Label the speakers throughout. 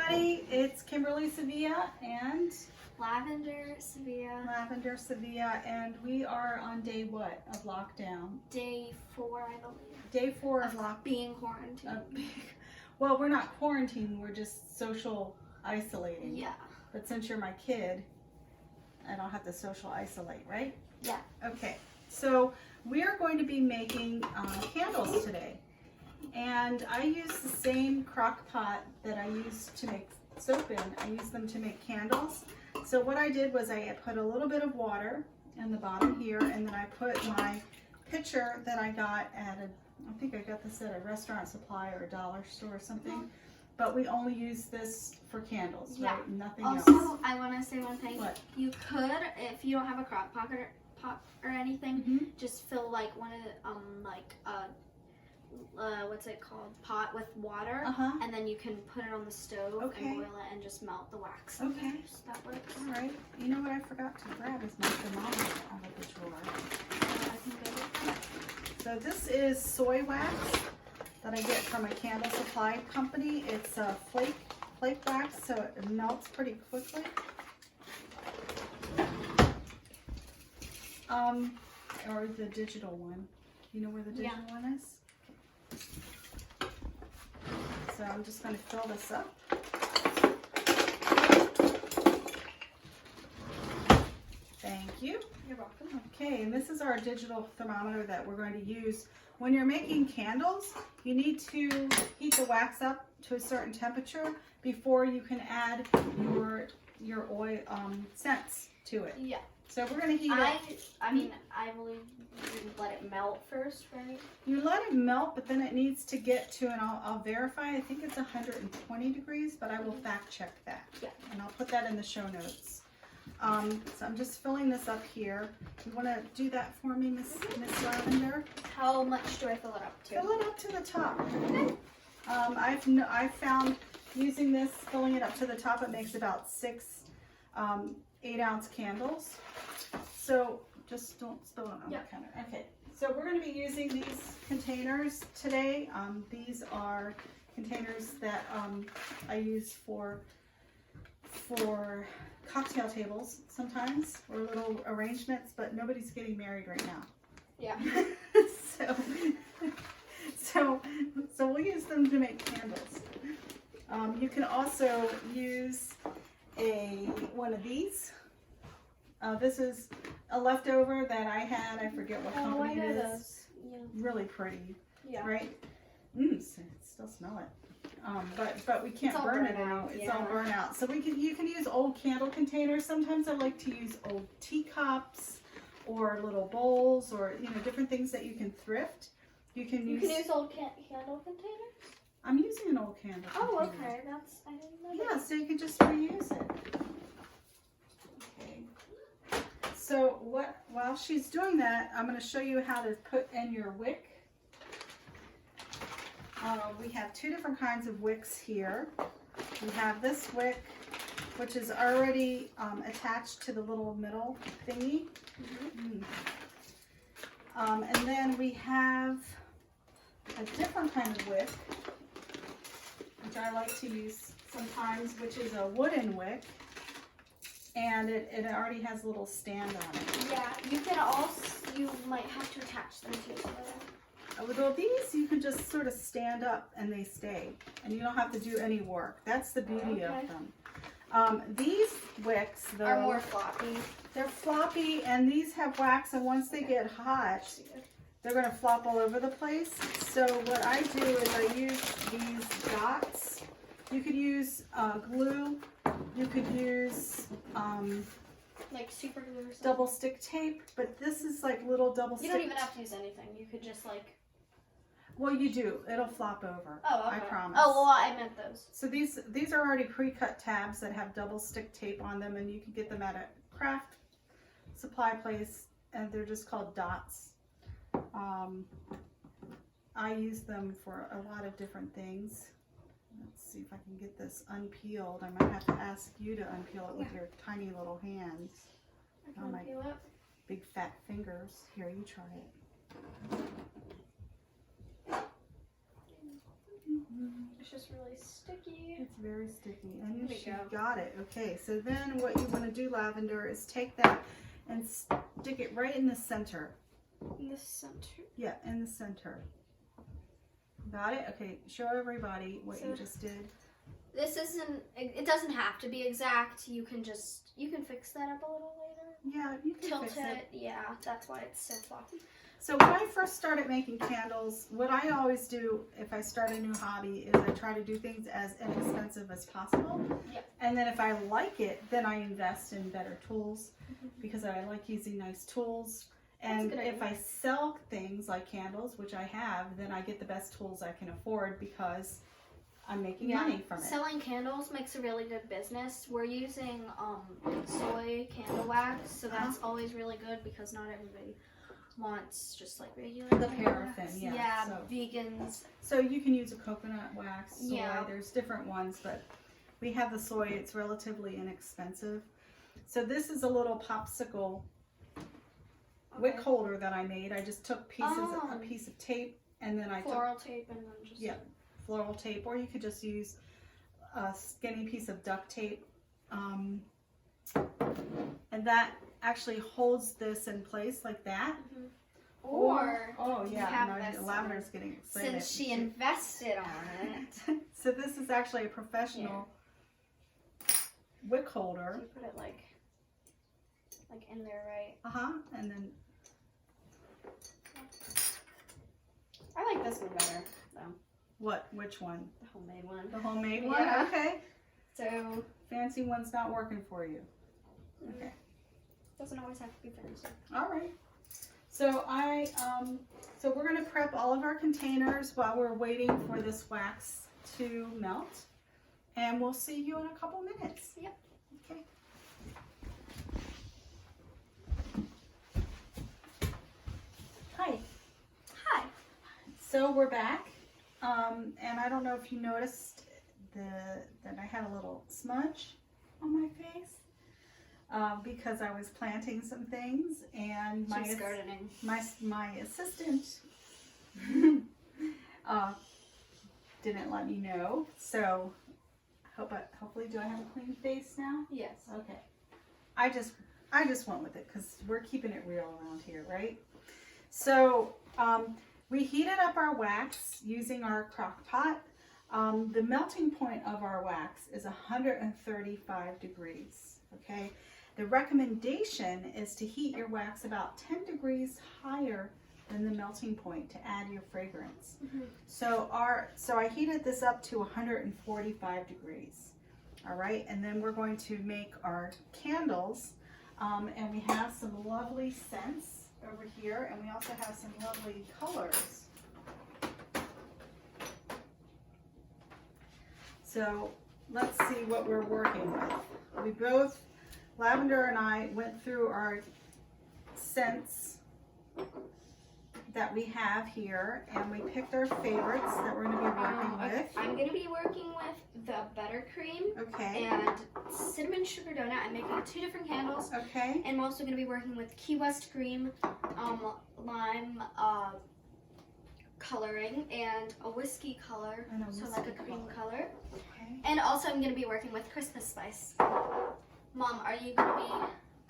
Speaker 1: everybody, it's Kimberly Sevilla and
Speaker 2: Lavender Sevilla,
Speaker 1: and we are on day what of lockdown?
Speaker 2: Day 4, I believe.
Speaker 1: Day 4 of lockdown.
Speaker 2: Being quarantined.
Speaker 1: Well, we're not quarantining, we're just social isolating.
Speaker 2: Yeah.
Speaker 1: But since you're my kid, I don't have to social isolate, right?
Speaker 2: Yeah.
Speaker 1: Okay, so we are going to be making candles today. And I use the same crock pot that I use to make soap in. I use them to make candles. So what I did was I put a little bit of water in the bottom here, and then I put my pitcher that I got at I think I got this at a restaurant supply or a dollar store or something. But we only use this for candles, right?
Speaker 2: Yeah.
Speaker 1: Nothing
Speaker 2: also,
Speaker 1: else.
Speaker 2: I want to say one thing.
Speaker 1: What?
Speaker 2: You could, if you don't have a crock pot or anything, just fill like one of the, what's it called, pot with water, and then you can put it on the stove and boil it and just melt the wax.
Speaker 1: Okay.
Speaker 2: So that works.
Speaker 1: All right. You know what I forgot to grab is my thermometer out of the drawer.
Speaker 2: I can go with that.
Speaker 1: So this is soy wax that I get from a candle supply company. It's a flake wax, so it melts pretty quickly. Or the digital one. You know where the digital one is? So I'm just going to fill this up. Thank you.
Speaker 2: You're welcome.
Speaker 1: Okay, and this is our digital thermometer that we're going to use. When you're making candles, you need to heat the wax up to a certain temperature before you can add your oil scents to it.
Speaker 2: Yeah.
Speaker 1: So we're going to heat it.
Speaker 2: I mean, I believe you let it melt first, right?
Speaker 1: You let it melt, but then it needs to get to, and I'll verify, I think it's 120 degrees, but I will fact check that. Yeah. And I'll put that in the show notes. So I'm just filling this up here. You want to do that for me, Miss Lavender?
Speaker 2: How much do I fill it up to?
Speaker 1: Fill it up to the top. Okay. I've found using this, filling it up to the top, it makes about 6 8-ounce candles. So just don't spill it on the counter. Okay. So we're going to be using these containers today. These are containers that I use for cocktail tables sometimes, or little arrangements, but nobody's getting married right now. Yeah. so we'll use them to make candles. You can also use one of these. This is a leftover that I had. I forget what company it is.
Speaker 2: Those. Yeah.
Speaker 1: Really pretty.
Speaker 2: Yeah.
Speaker 1: Right? Still smell it. But we can't burn it out. It's all burnt out. So you can use old candle containers. Sometimes I like to use old teacups or little bowls, or different things that you can thrift. You can use
Speaker 2: old candle containers.
Speaker 1: I'm using an old candle container.
Speaker 2: Oh, okay. I didn't know.
Speaker 1: Yeah, so you can just reuse it. Okay. So while she's doing that, I'm going to show you how to put in your wick. We have 2 different kinds of wicks here. We have this wick, which is already attached to the little middle thingy. And then we have a different kind of wick, which I like to use sometimes, which is a wooden wick, and it already has a little stand on it.
Speaker 2: Yeah, you might have to attach them to each other.
Speaker 1: Well, these you can just sort of stand up and they stay, and you don't have to do any work. That's the beauty of them. These wicks, though,
Speaker 2: are more floppy.
Speaker 1: They're floppy, and these have wax, and once they get hot, they're going to flop all over the place. So what I do is I use these dots. You could use glue. You could use
Speaker 2: like super glue or something.
Speaker 1: Double stick tape, but this is like little double stick.
Speaker 2: You don't even have to use anything. You could just like.
Speaker 1: Well, you do. It'll flop over.
Speaker 2: Oh, okay.
Speaker 1: I promise.
Speaker 2: Oh, well, I meant those.
Speaker 1: So these are already pre-cut tabs that have double stick tape on them, and you can get them at a craft supply place, and they're just called dots. I use them for a lot of different things. Let's see if I can get this unpeeled. I might have to ask you to unpeel it with your tiny little hands.
Speaker 2: I can unpeel it.
Speaker 1: Big fat fingers. Here, you try it.
Speaker 2: It's just really sticky.
Speaker 1: It's very sticky. And
Speaker 2: There we
Speaker 1: she
Speaker 2: go.
Speaker 1: got it. Okay, so then what you want to do, Lavender, is take that and stick it right in the center.
Speaker 2: In the center.
Speaker 1: Yeah, in the center. Got it? Okay, show everybody what you just did.
Speaker 2: This isn't, it doesn't have to be exact. You can fix that up a little later.
Speaker 1: Yeah, you can
Speaker 2: Tilt
Speaker 1: fix
Speaker 2: it. Yeah, that's why it's so floppy.
Speaker 1: So when I first started making candles, what I always do if I start a new hobby is I try to do things as inexpensive as possible.
Speaker 2: Yep.
Speaker 1: And then if I like it, then I invest in better tools because I like using nice tools. And if I sell things like candles, which I have, then I get the best tools I can afford because I'm making money from it.
Speaker 2: Selling candles makes a really good business. We're using soy candle wax, so that's always really good because not everybody wants just like regular
Speaker 1: The paraffin,
Speaker 2: wax.
Speaker 1: yeah.
Speaker 2: Yeah,
Speaker 1: So
Speaker 2: vegans.
Speaker 1: So you can use a coconut wax, soy,
Speaker 2: Yeah.
Speaker 1: there's different ones, but we have the soy, it's relatively inexpensive. So this is a little popsicle wick holder that I made. I just took a piece of tape and then I
Speaker 2: Floral tape and then just...
Speaker 1: Yeah, floral tape, or you could just use a skinny piece of duct tape. And that actually holds this in place like that.
Speaker 2: Or
Speaker 1: oh yeah,
Speaker 2: have this
Speaker 1: Lavender's getting excited.
Speaker 2: since she invested on it.
Speaker 1: So this is actually a professional wick holder.
Speaker 2: You put it like in there, right?
Speaker 1: And then
Speaker 2: I like this one better, though.
Speaker 1: which one?
Speaker 2: The homemade one.
Speaker 1: The homemade one?
Speaker 2: Yeah.
Speaker 1: Okay.
Speaker 2: So
Speaker 1: Fancy one's not working for you. Okay.
Speaker 2: doesn't always have to be fancy.
Speaker 1: All right. So so we're going to prep all of our containers while we're waiting for this wax to melt, and we'll see you in a couple minutes.
Speaker 2: Yep.
Speaker 1: Okay. Hi.
Speaker 2: Hi.
Speaker 1: So we're back, and I don't know if you noticed that I had a little smudge on my face. Because I was planting some things, and my
Speaker 2: gardening.
Speaker 1: My assistant didn't let me know. So hopefully, do I have a clean face now?
Speaker 2: Yes.
Speaker 1: Okay. I just went with it because we're keeping it real around here, right? So we heated up our wax using our crock pot. The melting point of our wax is 135 degrees. Okay. The recommendation is to heat your wax about 10 degrees higher than the melting point to add your fragrance. So I heated this up to 145 degrees. All right, and then we're going to make our candles, and we have some lovely scents over here, and we also have some lovely colors. So let's see what we're working with. Lavender and I went through our scents that we have here, and we picked our favorites that we're going to be working with.
Speaker 2: I'm going to be working with the buttercream
Speaker 1: Okay.
Speaker 2: and cinnamon sugar donut. I'm making 2 different candles.
Speaker 1: Okay.
Speaker 2: And I'm also going to be working with Key West cream, lime coloring, and a whiskey color, so like a cream color.
Speaker 1: Okay.
Speaker 2: And also I'm going to be working with Christmas spice. Mom, are you going to be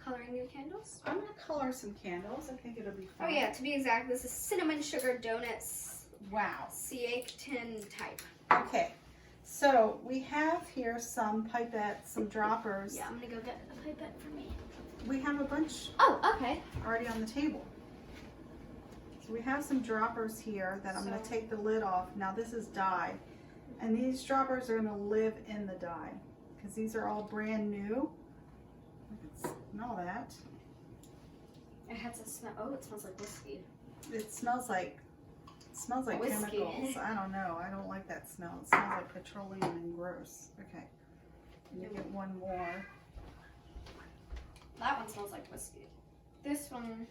Speaker 2: coloring your candles?
Speaker 1: I'm going to color some candles. I think it'll be fun.
Speaker 2: Oh yeah, to be exact, this is cinnamon sugar donuts.
Speaker 1: Wow.
Speaker 2: C8 tin type.
Speaker 1: Okay. So we have here some pipettes, some droppers.
Speaker 2: Yeah, I'm going to go get a pipette for me.
Speaker 1: We have a bunch
Speaker 2: Oh, okay.
Speaker 1: already on the table. So we have some droppers here that I'm going to take the lid off. Now this is dye. And these droppers are going to live in the dye because these are all brand new. I can smell that.
Speaker 2: It has a smell. Oh, it smells like whiskey.
Speaker 1: It smells like
Speaker 2: Whiskey.
Speaker 1: chemicals. I don't know. I don't like that smell. It smells like petroleum and gross. Okay. And you get one more.
Speaker 2: That one smells like whiskey. This one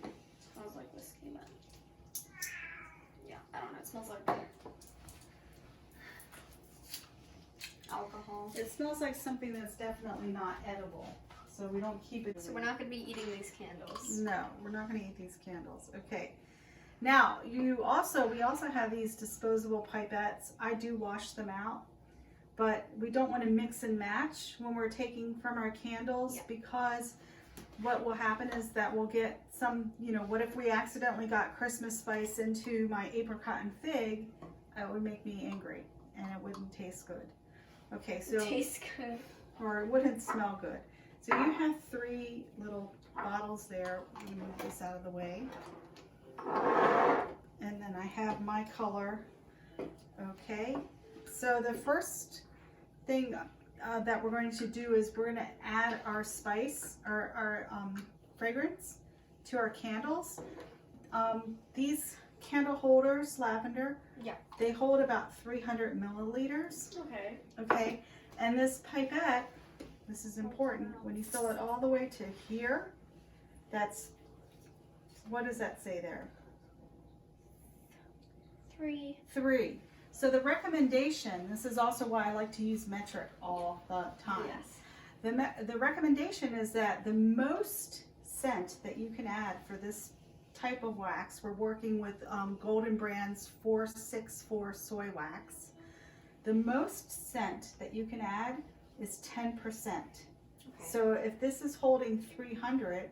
Speaker 2: smells like whiskey, but yeah, I don't know. It smells like alcohol.
Speaker 1: It smells like something that's definitely not edible. So we don't keep it.
Speaker 2: So we're not going to be eating these candles.
Speaker 1: No, we're not going to eat these candles. Okay. Now, we also have these disposable pipettes. I do wash them out, but we don't want to mix and match when we're taking from our candles, because what will happen is that we'll get some, what if we accidentally got Christmas spice into my apricot and fig? That would make me angry and it wouldn't taste good. Okay, so.
Speaker 2: It tastes good.
Speaker 1: Or it wouldn't smell good. So you have 3 little bottles there. Let me move this out of the way. And then I have my color. Okay, so the first thing that we're going to do is we're going to add our spice, our fragrance to our candles. These candle holders, lavender, they hold about 300 milliliters.
Speaker 2: Okay.
Speaker 1: Okay, and this pipette, this is important, when you fill it all the way to here, that's, what does that say there? 3. So the recommendation, this is also why I like to use metric all the time.
Speaker 2: Yes.
Speaker 1: The recommendation is that the most scent that you can add for this type of wax, we're working with Golden Brand's 464 soy wax. The most scent that you can add is 10%. Okay. So if this is holding 300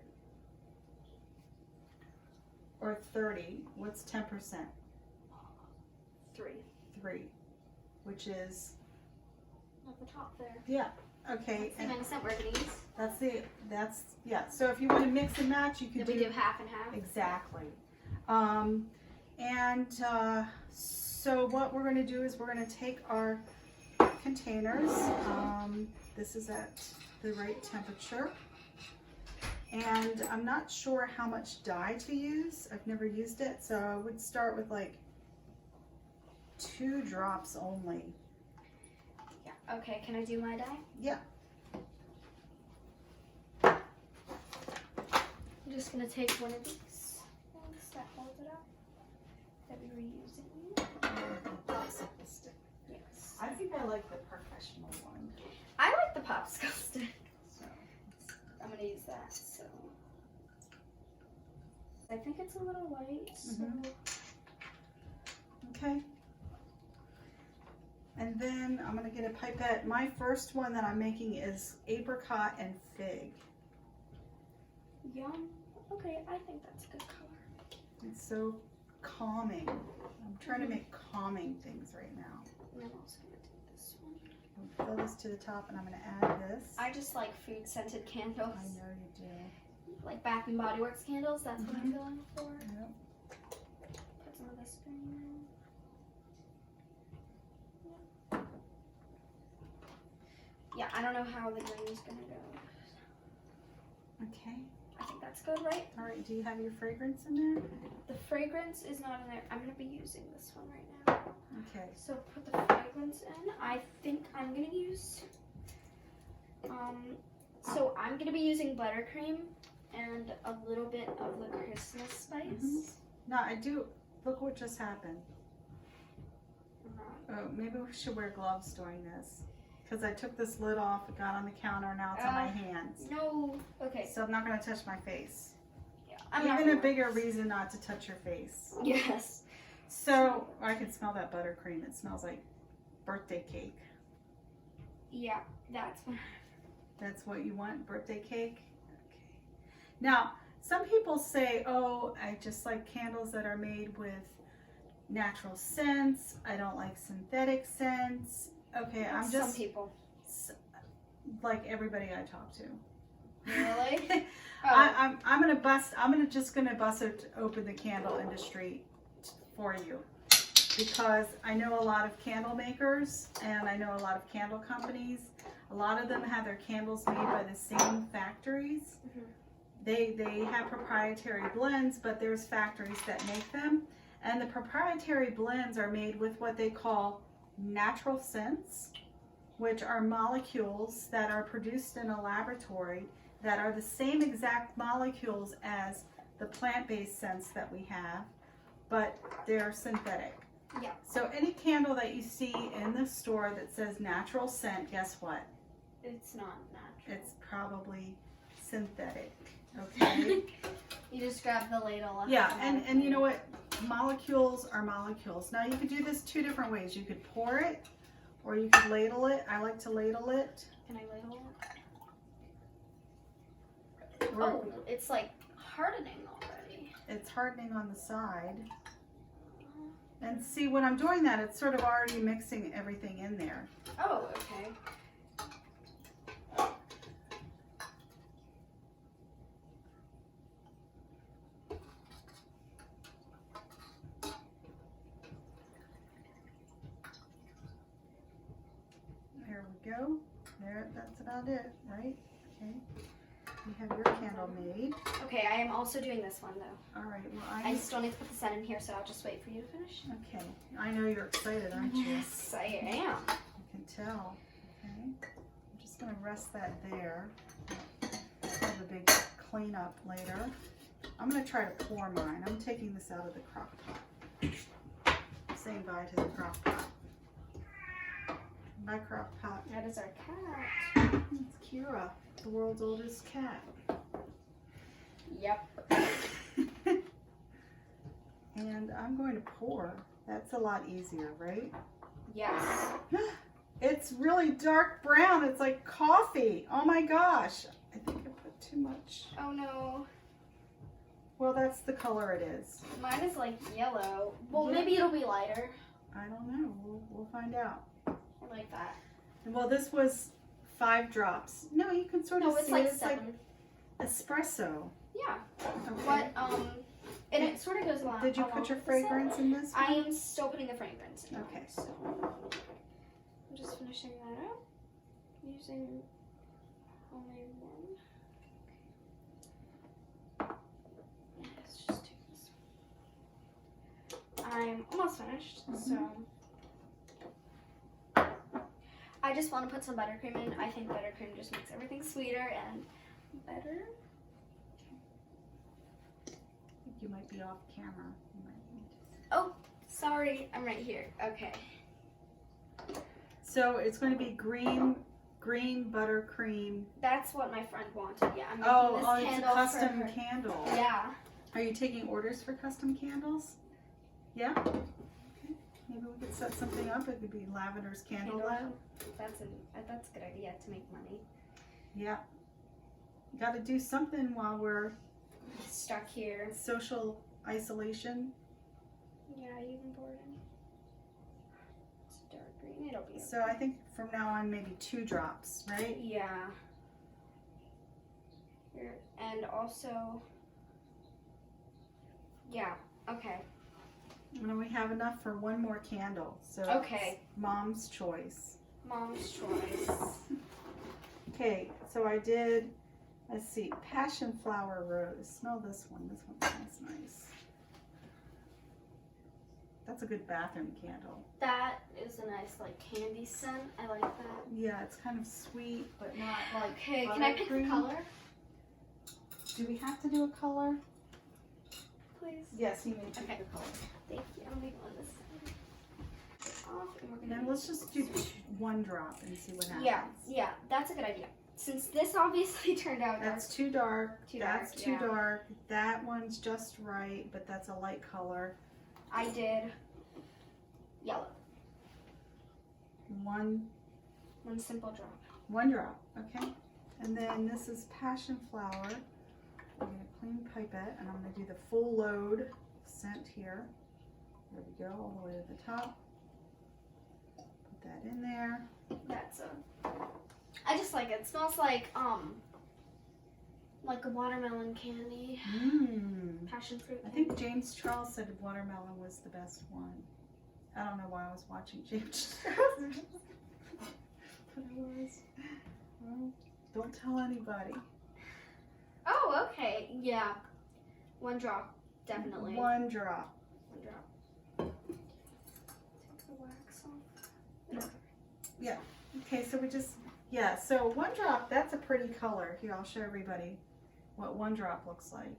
Speaker 1: or 30, what's 10%? 3, which is
Speaker 2: at the top there.
Speaker 1: Yeah. Okay.
Speaker 2: That's the 9% we're gonna use.
Speaker 1: That's So if you want to mix and match, you can
Speaker 2: we do half and half.
Speaker 1: Exactly. So what we're going to do is we're going to take our containers. This is at the right temperature. And I'm not sure how much dye to use. I've never used it, so I would start with like 2 drops only.
Speaker 2: Yeah. Okay, can I do my dye?
Speaker 1: Yeah.
Speaker 2: I'm just going to take one of these ones that hold it up that we were using.
Speaker 1: Popsicle stick.
Speaker 2: Yes.
Speaker 1: I think I like the professional one.
Speaker 2: I like the popsicle stick.
Speaker 1: So
Speaker 2: I'm going to use that. So I think it's a little light. So.
Speaker 1: Okay. And then I'm going to get a pipette. My first one that I'm making is apricot and fig.
Speaker 2: Yum. Okay, I think that's a good color.
Speaker 1: It's so calming. I'm trying to make calming things right now.
Speaker 2: And I'm also going to take this one.
Speaker 1: I'll fill this to the top and I'm going to add this.
Speaker 2: I just like food scented candles.
Speaker 1: I know you do.
Speaker 2: Like Bath and Body Works candles, that's what I'm going for.
Speaker 1: Yep.
Speaker 2: Put some of this green in. Yeah, I don't know how the green is going to go.
Speaker 1: Okay.
Speaker 2: I think that's good, right?
Speaker 1: All right, do you have your fragrance in there?
Speaker 2: The fragrance is not in there. I'm going to be using this one right now.
Speaker 1: Okay.
Speaker 2: So put the fragrance in. I think I'm going to use, so I'm going to be using buttercream and a little bit of the Christmas spice.
Speaker 1: No, I do. Look what just happened. Oh, maybe we should wear gloves during this. Because I took this lid off, it got on the counter, and now it's on my hands.
Speaker 2: No. Okay.
Speaker 1: So I'm not going to touch my face.
Speaker 2: Yeah,
Speaker 1: Even a bigger reason not to touch your face.
Speaker 2: Yes.
Speaker 1: So I can smell that buttercream. It smells like birthday cake.
Speaker 2: Yeah, that's
Speaker 1: what you want, birthday cake? Okay. Now, some people say, oh, I just like candles that are made with natural scents. I don't like synthetic scents. Okay, I'm just
Speaker 2: some people.
Speaker 1: Like everybody I talk to.
Speaker 2: Really?
Speaker 1: I'm just gonna bust open the candle industry for you, because I know a lot of candle makers and I know a lot of candle companies. A lot of them have their candles made by the same factories. They have proprietary blends, but there's factories that make them, and the proprietary blends are made with what they call natural scents, which are molecules that are produced in a laboratory that are the same exact molecules as the plant-based scents that we have, but they're synthetic.
Speaker 2: Yeah.
Speaker 1: So any candle that you see in the store that says natural scent, guess what?
Speaker 2: It's not natural.
Speaker 1: It's probably synthetic. Okay.
Speaker 2: You just grab the ladle.
Speaker 1: Yeah, and you know what? molecules are molecules. Now you could do this two different ways. You could pour it or you could ladle it. I like to ladle it.
Speaker 2: Can I ladle it?
Speaker 1: Or
Speaker 2: Oh, it's like hardening already.
Speaker 1: it's hardening on the side. And see, when I'm doing that, it's sort of already mixing everything in there.
Speaker 2: Oh, okay.
Speaker 1: There we go. There, that's about it, right? Okay. You have your candle made.
Speaker 2: Okay, I am also doing this one though.
Speaker 1: All right. Well,
Speaker 2: I still need to put the scent in here, so I'll just wait for you to finish.
Speaker 1: Okay. I know you're excited, aren't you?
Speaker 2: Yes, I am.
Speaker 1: I can tell. Okay. I'm just going to rest that there. Have a big cleanup later. I'm going to try to pour mine. I'm taking this out of the crock pot. Saying bye to the crock pot. Bye, crock pot.
Speaker 2: That is our cat.
Speaker 1: It's Kira, the world's oldest cat.
Speaker 2: Yep.
Speaker 1: And I'm going to pour. That's a lot easier, right?
Speaker 2: Yes.
Speaker 1: It's really dark brown. It's like coffee. Oh my gosh. I think I put too much.
Speaker 2: Oh no.
Speaker 1: Well, that's the color it is.
Speaker 2: Mine is like yellow. Well,
Speaker 1: Yeah.
Speaker 2: maybe it'll be lighter.
Speaker 1: I don't know. We'll find out.
Speaker 2: I like that.
Speaker 1: Well, this was 5 drops. No, you can sort of
Speaker 2: No, it's
Speaker 1: see
Speaker 2: like
Speaker 1: it's
Speaker 2: 7.
Speaker 1: like espresso.
Speaker 2: Yeah.
Speaker 1: Okay.
Speaker 2: But and it sort of goes along.
Speaker 1: Did you put your fragrance in this one?
Speaker 2: I am still putting the fragrance in.
Speaker 1: Okay.
Speaker 2: So I'm just finishing that up using only one. Let's just take this. I'm almost finished, so I just want to put some buttercream in. I think buttercream just makes everything sweeter and better.
Speaker 1: I think you might be off camera. You might need to...
Speaker 2: Oh, sorry, I'm right here. Okay.
Speaker 1: So it's going to be green buttercream.
Speaker 2: That's what my friend wanted. Yeah, I'm making
Speaker 1: Oh,
Speaker 2: this
Speaker 1: it's a
Speaker 2: candle
Speaker 1: custom
Speaker 2: for her.
Speaker 1: candle.
Speaker 2: Yeah.
Speaker 1: Are you taking orders for custom candles? Yeah? Okay. Maybe we could set something up. It could be Lavender's Candle Lab.
Speaker 2: That's a good idea to make money.
Speaker 1: Yeah. Got to do something while we're
Speaker 2: Stuck here.
Speaker 1: social isolation.
Speaker 2: Yeah, you can pour it in. It's dark green. It'll be.
Speaker 1: So I think from now on maybe 2 drops, right?
Speaker 2: Yeah. Here and also. Yeah. Okay.
Speaker 1: And then we have enough for 1 more candle. So
Speaker 2: Okay.
Speaker 1: it's Mom's choice.
Speaker 2: Mom's choice.
Speaker 1: Okay, so I did, let's see, passion flower rose. Smell this one. This one smells nice. That's a good bathroom candle.
Speaker 2: That is a nice like candy scent. I like that.
Speaker 1: Yeah, it's kind of sweet, but not like
Speaker 2: Okay, can I pick the
Speaker 1: buttercream.
Speaker 2: color,
Speaker 1: Do we have to do a color?
Speaker 2: please?
Speaker 1: Yes, you may pick
Speaker 2: Okay.
Speaker 1: the color.
Speaker 2: Thank you. I'm leaving on this off, and we're
Speaker 1: Then
Speaker 2: gonna.
Speaker 1: let's just do 1 drop and see what happens.
Speaker 2: Yeah, that's a good idea. Since this obviously turned out dark.
Speaker 1: That's too dark.
Speaker 2: Too
Speaker 1: That's
Speaker 2: dark,
Speaker 1: too
Speaker 2: yeah.
Speaker 1: dark. That one's just right, but that's a light color.
Speaker 2: I did yellow.
Speaker 1: 1
Speaker 2: simple drop.
Speaker 1: 1 drop, okay? And then this is passion flower. I'm going to clean pipette and I'm going to do the full load scent here. There we go, all the way to the top. Put that in there.
Speaker 2: That's I just like it. It smells like a watermelon candy.
Speaker 1: Mmm.
Speaker 2: Passion fruit.
Speaker 1: I think James Charles said watermelon was the best one. I don't know why I was watching James Charles. But I was. Well, don't tell anybody.
Speaker 2: Oh, okay. Yeah. 1 drop. Definitely.
Speaker 1: 1 drop.
Speaker 2: 1 drop. Take the wax off.
Speaker 1: Yeah. Okay, so we just, yeah, so 1 drop, that's a pretty color. Here, I'll show everybody what 1 drop looks like.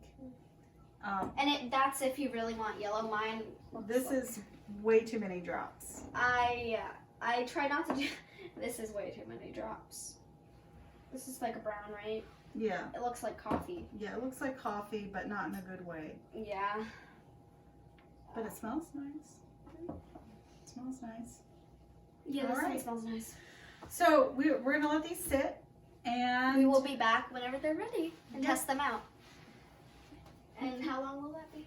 Speaker 2: And that's if you really want yellow. Mine looks
Speaker 1: This
Speaker 2: like,
Speaker 1: is way too many drops.
Speaker 2: I try not to do. This is way too many drops. This is like a brown, right?
Speaker 1: Yeah.
Speaker 2: It looks like coffee.
Speaker 1: Yeah, it looks like coffee, but not in a good way.
Speaker 2: Yeah.
Speaker 1: But it smells nice. It smells nice.
Speaker 2: Yeah, this
Speaker 1: All
Speaker 2: one
Speaker 1: right.
Speaker 2: smells nice.
Speaker 1: So we're going to let these sit, and
Speaker 2: We will be back whenever they're ready and
Speaker 1: Yep.
Speaker 2: test them out. And how long will that be?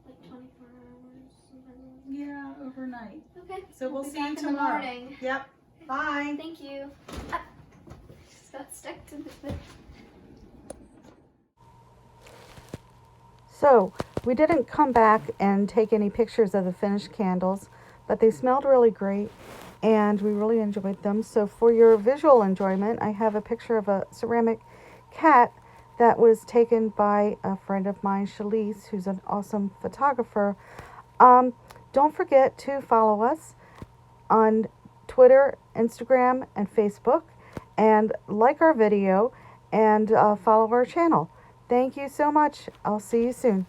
Speaker 2: Like 24 hours? Something
Speaker 1: yeah, overnight.
Speaker 2: like that? Okay.
Speaker 1: So we'll
Speaker 2: be
Speaker 1: see you
Speaker 2: back in the
Speaker 1: tomorrow.
Speaker 2: morning.
Speaker 1: Yep. Bye.
Speaker 2: Thank you. Ah, just got stuck to the foot.
Speaker 3: So, we didn't come back and take any pictures of the finished candles, but they smelled really great and we really enjoyed them. So, for your visual enjoyment, I have a picture of a ceramic cat that was taken by a friend of mine, Shalise, who's an awesome photographer. Don't forget to follow us on Twitter, Instagram, and Facebook, and like our video and follow our channel. Thank you so much. I'll see you soon.